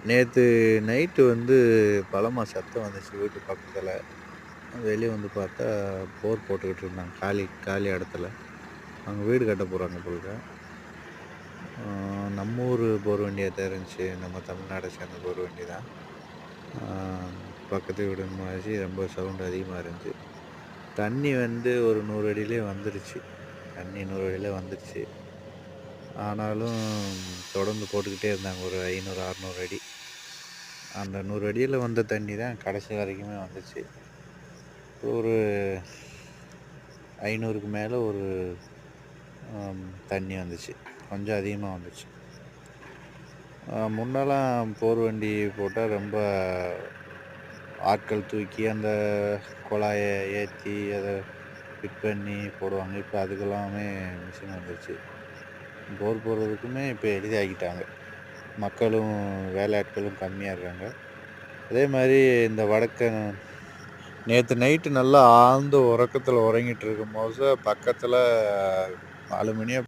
நேத்து நைட்டு பலமா சத்தம் வந்துச்சு வீட்டு பக்கத்துல. வெளிய வந்து பார்த்தா, போர் போட்டுக்கிட்டு இருந்தாங்க. காலி காலி இடத்துல. அங்க வீடு கட்ட போறாங்க போலருக்கு. ஆ நம்ம ஊரு போர் வண்டியா தான் இருந்துச்சு. நம்ம தமிழ்நாட சேர்ந்த போர் வண்டி தான். ஆ பக்கத்து வீடு மாரி ரொம்ப சவுண்ட் அதிகமா இருந்துச்சு. தண்ணி ஒரு 100 அடியிலே வந்துருச்சு. தண்ணி 100 அடியில வந்துருச்சு. ஆனாலும் தொடர்ந்து போட்டுக்கிட்டே இருந்தாங்க. ஒரு 500, 600 அடி. அந்த 100 அடியில வந்த தண்ணி தான் கடைசி வரைக்குமே வந்துச்சு. ஒரு 500க்கு மேல தண்ணி வந்துச்சு. கொஞ்சம் அதிகமா வந்துச்சு. முன்னலாம் போர் வண்டி போட்டா ரொம்ப ஆட்கள் தூக்கி அந்த குழாய ஏத்தி, அத ஃபிட் பண்ணி போடுவாங்க. இப்ப அதுக்கெல்லாமே மிஷின் வந்துருச்சு. போர் போடுறதுக்குமே இப்ப எளிதாக்கிட்டாங்க. மக்களும் வேலையாட்களும் கம்மியா இருக்காங்க. அதே மாரி இந்த நேத்து நைட்டு நல்லா ஆழ்ந்த உறக்கத்துல உறங்கிட்டு இருக்கும்போது, பக்கத்துல அலுமினிய